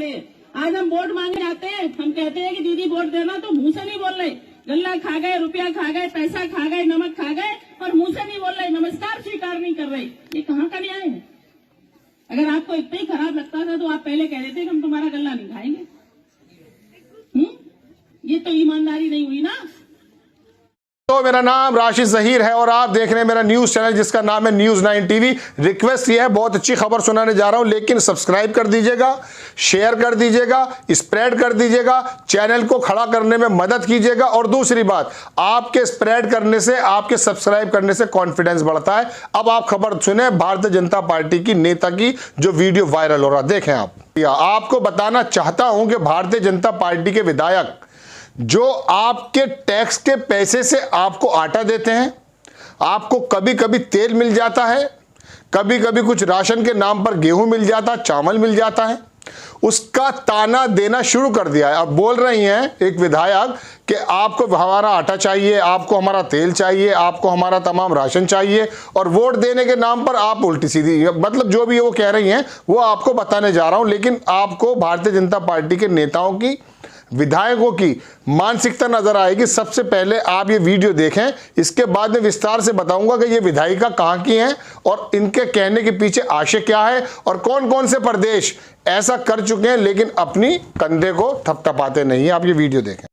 आज हम वोट मांगने आते हैं, हम कहते हैं कि दीदी वोट देना, तो मुंह से नहीं बोल रहे। गल्ला खा गए, रुपया खा गए, पैसा खा गए, नमक खा गए और मुंह से नहीं बोल रहे, नमस्कार स्वीकार नहीं कर रहे। ये कहाँ का न्याय है? अगर आपको इतना ही खराब लगता था तो आप पहले कह देते कि हम तुम्हारा गल्ला नहीं खाएंगे। ये तो ईमानदारी नहीं हुई ना। तो मेरा नाम राशिद ज़हीर है और आप देख रहे हैं मेरा न्यूज चैनल जिसका नाम है न्यूज़ 9 टीवी। रिक्वेस्ट ये है, बहुत अच्छी खबर सुनाने जा रहा हूं, लेकिन सब्सक्राइब कर दीजिएगा, शेयर कर दीजिएगा, स्प्रेड कर दीजिएगा, चैनल को खड़ा करने में मदद कीजिएगा। और दूसरी बात, आपके स्प्रेड करने से, आपके सब्सक्राइब करने से कॉन्फिडेंस बढ़ता है। अब आप खबर सुने भारतीय जनता पार्टी की नेता की जो वीडियो वायरल हो रहा, देखें आप। आपको बताना चाहता हूं कि भारतीय जनता पार्टी के विधायक जो आपके टैक्स के पैसे से आपको आटा देते हैं, आपको कभी कभी तेल मिल जाता है, कभी कभी कुछ राशन के नाम पर गेहूं मिल जाता, चावल मिल जाता है, उसका ताना देना शुरू कर दिया है। अब बोल रही हैं एक विधायक कि आपको हमारा आटा चाहिए, आपको हमारा तेल चाहिए, आपको हमारा तमाम राशन चाहिए, और वोट देने के नाम पर आप उल्टी सीधी, मतलब जो भी वो कह रही हैं वो आपको बताने जा रहा हूं। लेकिन आपको भारतीय जनता पार्टी के नेताओं की, विधायकों की मानसिकता नजर आएगी। सबसे पहले आप ये वीडियो देखें, इसके बाद में विस्तार से बताऊंगा कि ये विधायिका कहां की हैं और इनके कहने के पीछे आशय क्या है और कौन कौन से प्रदेश ऐसा कर चुके हैं लेकिन अपनी कंधे को थपथपाते नहीं है। आप ये वीडियो देखें।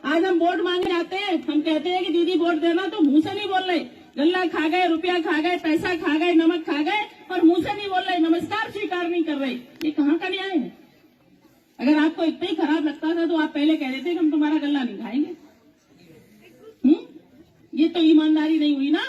आज हम वोट मांगने आते हैं, हम कहते हैं कि दीदी वोट देना, तो मुंह से नहीं बोल रहे। गल्ला खा गए, रुपया खा गए, पैसा खा गए, नमक खा गए और मुंह से नहीं बोल रहे, नमस्कार स्वीकार नहीं कर रहे। ये कहाँ का न्याय है? अगर आपको इतना ही खराब लगता था तो आप पहले कह देते कि हम तुम्हारा गल्ला नहीं खाएंगे। ये तो ईमानदारी नहीं हुई ना।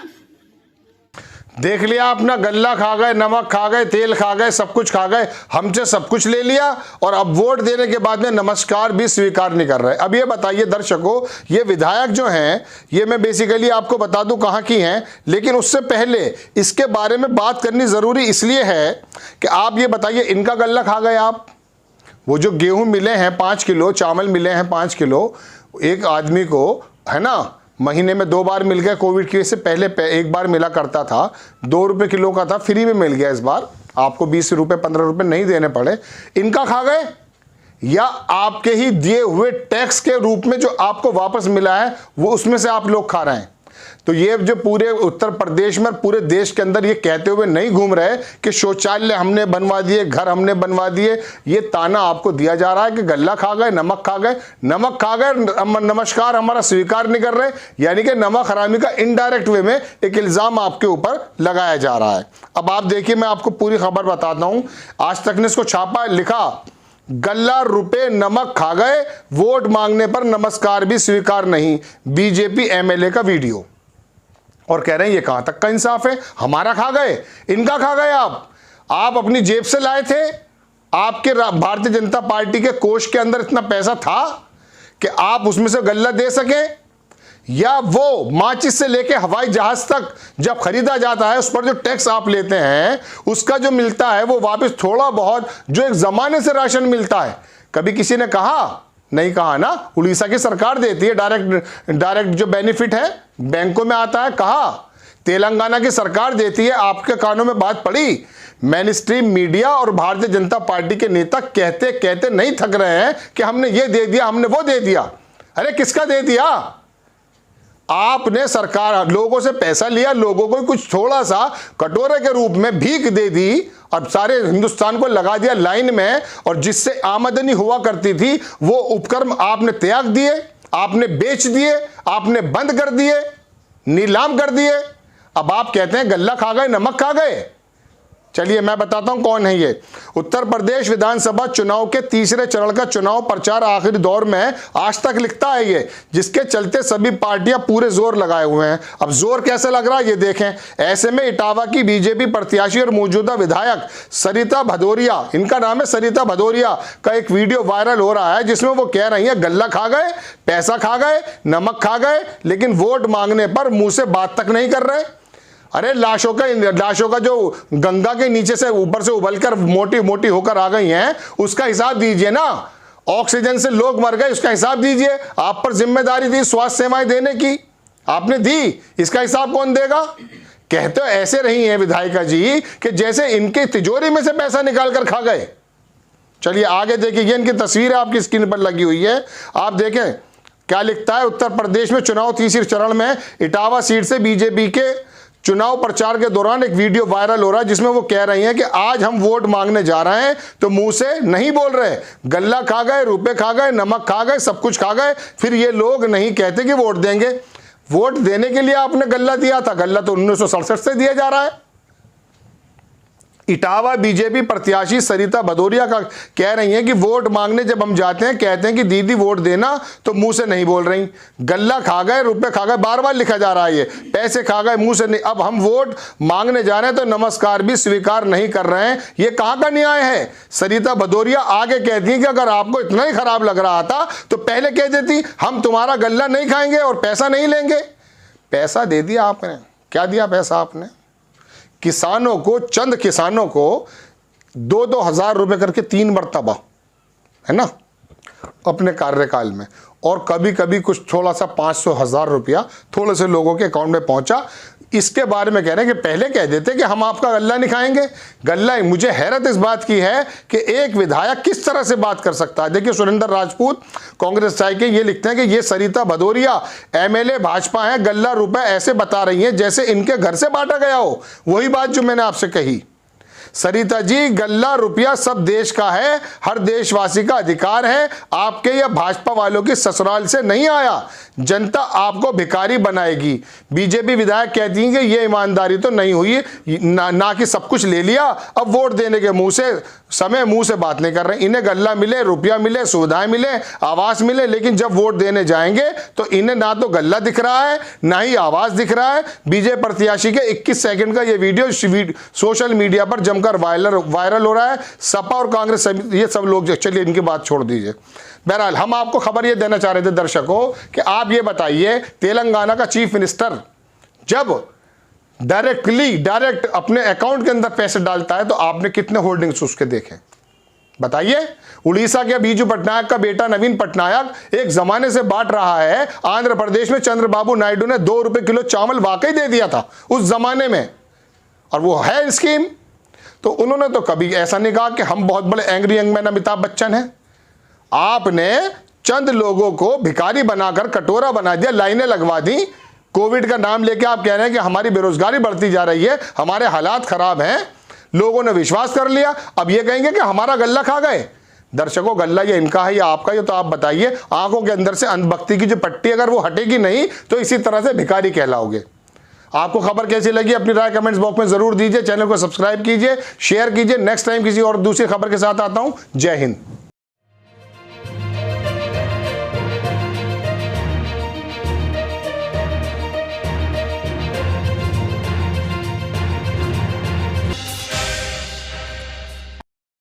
देख लिया अपना, गल्ला खा गए, नमक खा गए, तेल खा गए, सब कुछ खा गए, हमसे सब कुछ ले लिया और अब वोट देने के बाद में नमस्कार भी स्वीकार नहीं कर रहे। अब ये बताइए दर्शकों, ये विधायक जो हैं, ये मैं बेसिकली आपको बता दूं कहां की हैं, लेकिन उससे पहले इसके बारे में बात करनी जरूरी इसलिए है कि आप ये बताइए, इनका गल्ला खा गए आप? वो जो गेहूं मिले हैं 5 किलो, चावल मिले हैं 5 किलो एक आदमी को, है ना, महीने में 2 बार मिल गया। कोविड की वजह से पहले एक बार मिला करता था, 2 रुपए किलो का था, फ्री में मिल गया। इस बार आपको 20 रुपए 15 रुपए नहीं देने पड़े। इनका खा गए या आपके ही दिए हुए टैक्स के रूप में जो आपको वापस मिला है वो उसमें से आप लोग खा रहे हैं? तो ये जो पूरे उत्तर प्रदेश में, पूरे देश के अंदर ये कहते हुए नहीं घूम रहे कि शौचालय हमने बनवा दिए, घर हमने बनवा दिए। ये ताना आपको दिया जा रहा है कि गल्ला खा गए, नमक खा गए, नमक खा गए, नमस्कार हमारा स्वीकार नहीं कर रहे, यानी कि नमक हरामी का इनडायरेक्ट वे में एक इल्जाम आपके ऊपर लगाया जा रहा है। अब आप देखिए, मैं आपको पूरी खबर बताता हूं। आज तक ने इसको छापा, लिखा गल्ला रुपए नमक खा गए, वोट मांगने पर नमस्कार भी स्वीकार नहीं, बीजेपी एमएलए का वीडियो। और कह रहे हैं ये कहां तक का इंसाफ है? हमारा खा गए, इनका खा गए। आप अपनी जेब से लाए थे? आपके भारतीय जनता पार्टी के कोष के अंदर इतना पैसा था कि आप उसमें से गल्ला दे सके? या वो माचिस से लेके हवाई जहाज तक जब खरीदा जाता है उस पर जो टैक्स आप लेते हैं, उसका जो मिलता है वो वापस थोड़ा बहुत जो एक जमाने से राशन मिलता है, कभी किसी ने कहा? नहीं कहा ना। उड़ीसा की सरकार देती है, डायरेक्ट जो बेनिफिट है बैंकों में आता है। कहा? तेलंगाना की सरकार देती है। आपके कानों में बात पड़ी? मेन स्ट्रीम मीडिया और भारतीय जनता पार्टी के नेता कहते कहते नहीं थक रहे हैं कि हमने ये दे दिया, हमने वो दे दिया। अरे किसका दे दिया? आपने सरकार लोगों से पैसा लिया, लोगों को कुछ थोड़ा सा कटोरे के रूप में भीख दे दी, अब सारे हिंदुस्तान को लगा दिया लाइन में, और जिससे आमदनी हुआ करती थी वो उपक्रम आपने त्याग दिए, आपने बेच दिए, आपने बंद कर दिए, नीलाम कर दिए। अब आप कहते हैं गल्ला खा गए, नमक खा गए। चलिए मैं बताता हूं कौन है ये। उत्तर प्रदेश विधानसभा चुनाव के तीसरे चरण का चुनाव प्रचार आखिरी दौर में है, आज तक लिखता है ये, जिसके चलते सभी पार्टियां पूरे जोर लगाए हुए हैं। अब जोर कैसे लग रहा है ये देखें। ऐसे में इटावा की बीजेपी प्रत्याशी और मौजूदा विधायक सरिता भदौरिया, इनका नाम है सरिता भदौरिया, का एक वीडियो वायरल हो रहा है जिसमें वो कह रही है गल्ला खा गए, पैसा खा गए, नमक खा गए, लेकिन वोट मांगने पर मुंह से बात तक नहीं कर रहे। अरे लाशों का जो गंगा के नीचे से ऊपर से उबलकर मोटी मोटी होकर आ गई हैं, उसका हिसाब दीजिए ना। ऑक्सीजन से लोग मर गए, उसका हिसाब दीजिए। आप पर जिम्मेदारी थी स्वास्थ्य सेवाएं देने की, आपने दी, इसका हिसाब कौन देगा? कहते ऐसे रही हैं विधायिका जी कि जैसे इनके तिजोरी में से पैसा निकाल कर खा गए। चलिए आगे देखिए, ये इनकी तस्वीर आपकी स्क्रीन पर लगी हुई है, आप देखें क्या लिखता है। उत्तर प्रदेश में चुनाव तीसरे चरण में इटावा सीट से बीजेपी के चुनाव प्रचार के दौरान एक वीडियो वायरल हो रहा है जिसमें वो कह रही हैं कि आज हम वोट मांगने जा रहे हैं तो मुंह से नहीं बोल रहे, गल्ला खा गए, रुपए खा गए, नमक खा गए, सब कुछ खा गए, फिर ये लोग नहीं कहते कि वोट देंगे। वोट देने के लिए आपने गल्ला दिया था, गल्ला तो 1967 से दिया जा रहा है। इटावा बीजेपी प्रत्याशी सरिता भदौरिया का कह रही हैं कि वोट मांगने जब हम जाते हैं कहते हैं कि दीदी वोट देना तो मुंह से नहीं बोल रही, गल्ला खा गए, रुपए खा गए, बार बार लिखा जा रहा है, ये पैसे खा गए, मुंह से नहीं। अब हम वोट मांगने जा रहे हैं तो नमस्कार भी स्वीकार नहीं कर रहे हैं, ये कहां का न्याय है। सरिता भदौरिया आगे कहती हैं कि अगर आपको इतना ही खराब लग रहा था तो पहले कह देती हम तुम्हारा गल्ला नहीं खाएंगे और पैसा नहीं लेंगे। पैसा दे दिया आपने, क्या दिया पैसा आपने? किसानों को, चंद किसानों को 2-2 हज़ार रुपए करके 3 मरतबा, है ना, अपने कार्यकाल में, और कभी कभी कुछ थोड़ा सा 500-1000 रुपया थोड़े से लोगों के अकाउंट में पहुंचा। इसके बारे में कह रहे हैं कि पहले कह देते कि हम आपका गल्ला नहीं खाएंगे, गल्ला। मुझे हैरत इस बात की है कि एक विधायक किस तरह से बात कर सकता है। देखिए सुरेंद्र राजपूत कांग्रेस चाय के ये लिखते हैं कि ये सरिता भदौरिया एमएलए भाजपा है, गल्ला रुपए ऐसे बता रही हैं जैसे इनके घर से बांटा गया हो। वही बात जो मैंने आपसे कही। सरिता जी, गल्ला रुपया सब देश का है, हर देशवासी का अधिकार है, आपके या भाजपा वालों की ससुराल से नहीं आया। जनता आपको भिखारी बनाएगी। बीजेपी विधायक कहती हैं कि ये ईमानदारी तो नहीं हुई ना कि सब कुछ ले लिया, अब वोट देने के मुंह से बात नहीं कर रहे। इन्हें गल्ला मिले, रुपया मिले, सुविधाएं मिले, आवास मिले, लेकिन जब वोट देने जाएंगे तो इन्हें ना तो गल्ला दिख रहा है ना ही आवास दिख रहा है। बीजेपी प्रत्याशी के 21 सेकंड का ये वीडियो सोशल मीडिया पर जमकर वायरल हो रहा है। सपा और कांग्रेस ये सब लोग, चलिए इनकी बात छोड़ दीजिए। बहरहाल हम आपको खबर ये देना चाह रहे थे दर्शकों कि आप ये बताइए, तेलंगाना का चीफ मिनिस्टर जब डायरेक्ट अपने अकाउंट के अंदर पैसे डालता है तो आपने कितने होल्डिंग्स उसके देखे बताइए। उड़ीसा के बीजू पटनायक का बेटा नवीन पटनायक एक जमाने से बांट रहा है। आंध्र प्रदेश में चंद्रबाबू नायडू ने 2 रुपए किलो चावल वाकई दे दिया था उस जमाने में, और वो है स्कीम। तो उन्होंने तो कभी ऐसा नहीं कहा कि हम बहुत बड़े angry young man Amitabh Bachchan हैं। आपने चंद लोगों को भिखारी बनाकर कटोरा बना दिया, लाइनें लगवा दी। कोविड का नाम लेके आप कह रहे हैं कि हमारी बेरोजगारी बढ़ती जा रही है, हमारे हालात खराब हैं, लोगों ने विश्वास कर लिया। अब ये कहेंगे कि हमारा गल्ला खा गए। दर्शकों, गल्ला ये इनका है या आपका, ये तो आप बताइए। आंखों के अंदर से अंधभक्ति की जो पट्टी अगर वो हटेगी नहीं तो इसी तरह से भिखारी कहलाओगे। आपको खबर कैसी लगी अपनी राय कमेंट्स बॉक्स में जरूर दीजिए। चैनल को सब्सक्राइब कीजिए, शेयर कीजिए। नेक्स्ट टाइम किसी और दूसरी खबर के साथ आता हूं। जय हिंद।